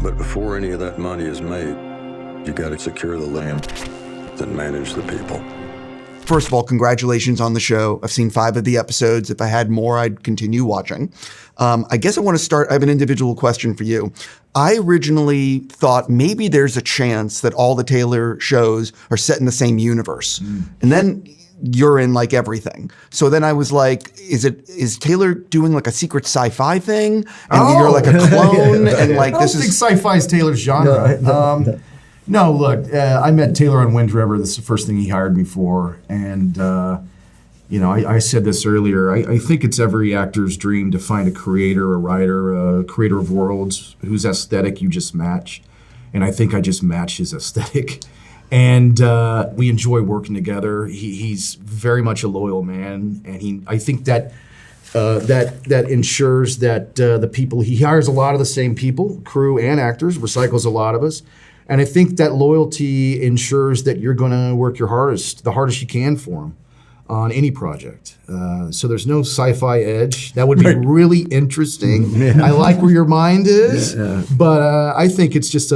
But before any of that money is made, you got to secure the land, then manage the people. First of all, congratulations on the show. I've seen 5 of the episodes. If I had more, I'd continue watching. I guess I want to start. I have an individual question for you. I originally thought maybe there's a chance that all the Taylor shows are set in the same universe. And then you're in like everything. So then I was like, is Taylor doing like a secret sci-fi thing? And you're like a clone? And like I don't think sci-fi is Taylor's genre. No, look, I met Taylor on Wind River. This is the first thing he hired me for. And, I said this earlier. I think it's every actor's dream to find a creator, a writer, a creator of worlds whose aesthetic you just match. And I think I just match his aesthetic. And we enjoy working together. He's very much a loyal man. And I think that ensures that the people, he hires a lot of the same people, crew and actors, recycles a lot of us. And I think that loyalty ensures that you're going to work your hardest, the hardest you can for him on any project. So there's no sci-fi edge. That would be really interesting. I like where your mind is, but I think it's just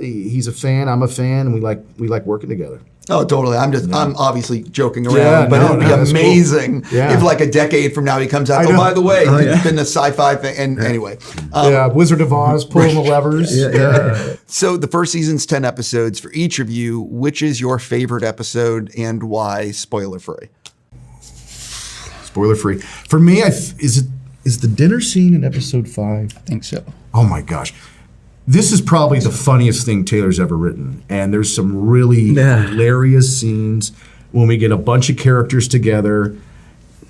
he's a fan, I'm a fan, and we like working together. Oh, totally. I'm obviously joking around, but it'd be amazing if like a decade from now he comes out, by the way, it's been a sci-fi thing. And anyway. Wizard of Oz, pulling the levers. So the first season's 10 episodes. For each of you, which is your favorite episode and why? Spoiler free. Spoiler free. For me, is the dinner scene in episode 5? I think so. Oh my gosh. This is probably the funniest thing Taylor's ever written. And there's some really hilarious scenes when we get a bunch of characters together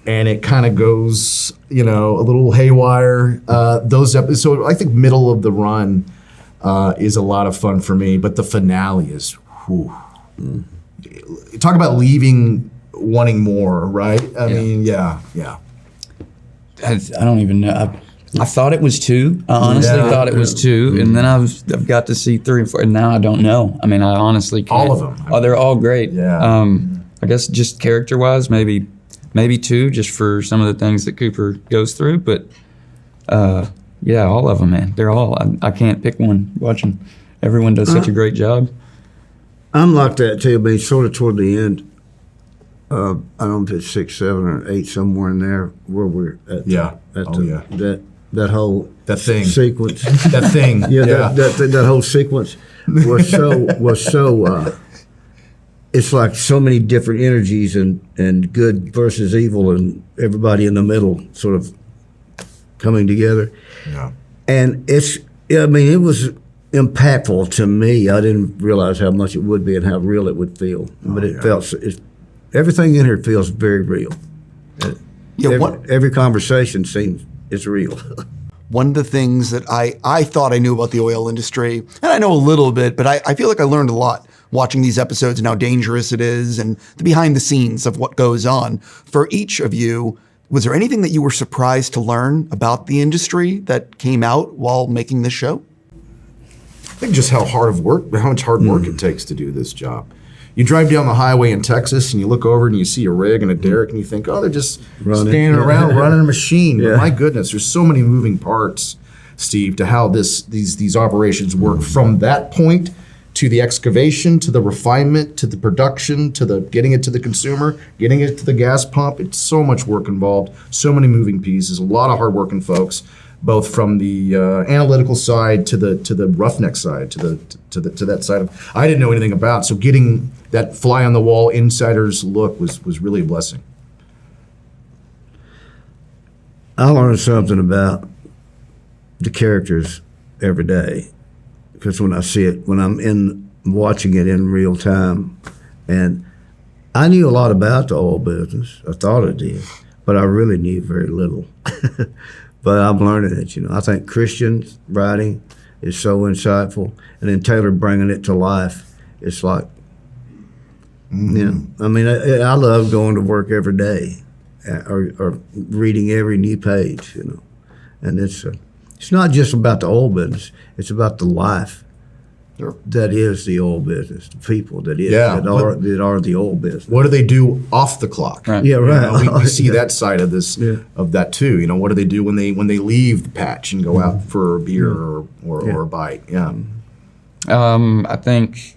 and it kind of goes, a little haywire. Those episodes, so I think middle of the run is a lot of fun for me, but the finale is, talk about leaving wanting more, right? I mean, yeah. I don't even know. I thought it was 2. I honestly thought it was 2, and then I've got to see 3 and 4, and now I don't know. I mean, I honestly can't. All of them. Oh, they're all great. Yeah. I guess just character-wise, maybe 2, just for some of the things that Cooper goes through. But all of them, man. They're all. I can't pick one. Watching, everyone does such a great job. I'm like that too, but sort of toward the end. I don't know if it's 6, 7, or 8, somewhere in there where we're at. That whole thing sequence. That thing. That whole sequence was so. It's like so many different energies and good versus evil and everybody in the middle sort of coming together. Yeah. And it was impactful to me. I didn't realize how much it would be and how real it would feel. But it felt. Everything in here feels very real. Every conversation seems it's real. One of the things that I thought I knew about the oil industry, and I know a little bit, but I feel like I learned a lot watching these episodes and how dangerous it is and the behind the scenes of what goes on. For each of you, was there anything that you were surprised to learn about the industry that came out while making this show? I think just how much hard work it takes to do this job. You drive down the highway in Texas and you look over and you see a rig and a derrick and you think, they're just standing around running a machine. But my goodness, there's so many moving parts, Steve, to how these operations work from that point to the excavation, to the refinement, to the production, to the getting it to the consumer, getting it to the gas pump. It's so much work involved, so many moving pieces, a lot of hardworking folks, both from the analytical side to the roughneck side, to that side of I didn't know anything about. So getting that fly on the wall insider's look was really a blessing. I learned something about the characters every day because when I see it, when I'm watching it in real time, and I knew a lot about the oil business. I thought I did, but I really knew very little. But I'm learning it, I think Christian's writing is so insightful, and then Taylor bringing it to life. It's like, I mean, I love going to work every day, or reading every new page, and it's not just about the oil business. It's about the life that is the oil business. The people that are the oil business. What do they do off the clock? Right. Yeah, right. We see that side of this of that too. You know, what do they do when they leave the patch and go out for a beer or a bite? Yeah. I think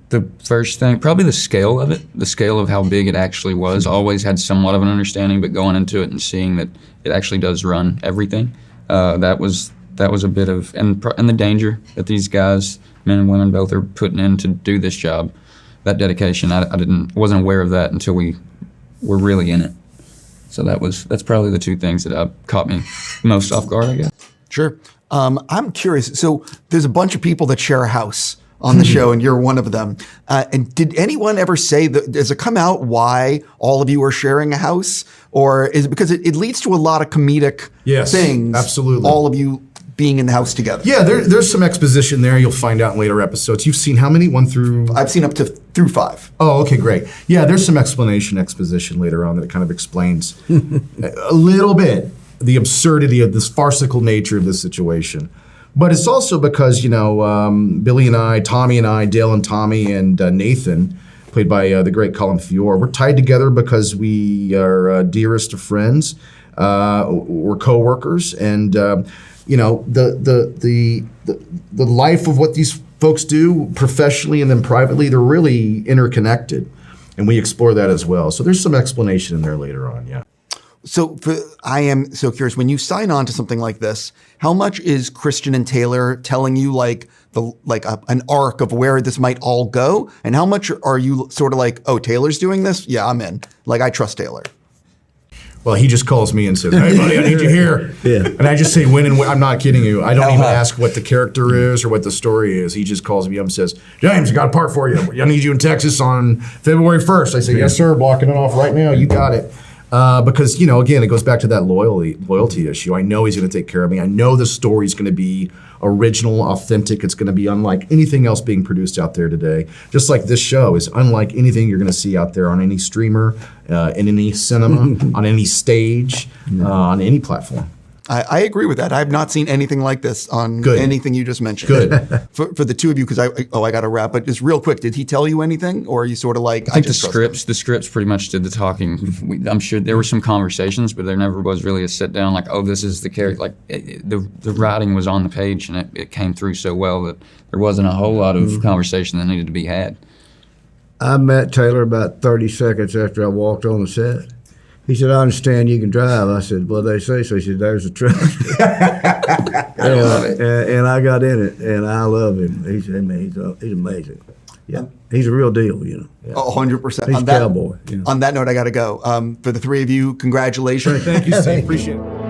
the first thing, probably the scale of it, the scale of how big it actually was. Always had somewhat of an understanding, but going into it and seeing that it actually does run everything, that was a bit of, and the danger that these guys, men and women both, are putting in to do this job. That dedication, I wasn't aware of that until we were really in it. So that's probably the two things that caught me most off guard, I guess. Sure. I'm curious. So there's a bunch of people that share a house on the show, and you're one of them. And did anyone ever say, does it come out why all of you are sharing a house? Or is it because it leads to a lot of comedic things? Absolutely. All of you being in the house together. Yeah, there's some exposition there. You'll find out in later episodes. You've seen how many? 1 through? I've seen up to through 5. Oh, okay, great. Yeah, there's some exposition later on that kind of explains a little bit the absurdity of this farcical nature of this situation. But it's also because, Billy and I, Tommy and I, Dale and Tommy and Nathan, played by the great Colin Fior, we're tied together because we are dearest of friends. We're co-workers, and the life of what these folks do professionally and then privately, they're really interconnected, and we explore that as well. So there's some explanation in there later on, yeah. So I am so curious, when you sign on to something like this, how much is Christian and Taylor telling you an arc of where this might all go? And how much are you sort of like, oh, Taylor's doing this? Yeah, I'm in. Like, I trust Taylor. Well, he just calls me and says, hey, buddy, I need you here. Yeah. And I just say when and when. I'm not kidding you. I don't even ask what the character is or what the story is. He just calls me up and says, James, I got a part for you. I need you in Texas on February 1st. I say, yes, sir, blocking it off right now. You got it. Because, again, it goes back to that loyalty issue. I know he's going to take care of me. I know the story's going to be original, authentic. It's going to be unlike anything else being produced out there today. Just like this show is unlike anything you're going to see out there on any streamer, in any cinema, on any stage, on any platform. I agree with that. I have not seen anything like this on anything you just mentioned. Good. For the two of you, because I got to wrap, but just real quick, did he tell you anything? Or are you sort of like, I think the scripts pretty much did the talking. I'm sure there were some conversations, but there never was really a sit down like, oh, this is the character. Like the writing was on the page and it came through so well that there wasn't a whole lot of conversation that needed to be had. I met Taylor about 30 seconds after I walked on the set. He said, I understand you can drive. I said, well, they say so. He said, there's a truck. I love it. And I got in it, and I love him. He's amazing. Yeah, he's a real deal, Yeah. 100%. He's a cowboy. On that note, I got to go. For the three of you, congratulations. Thank you, Steve. Appreciate it.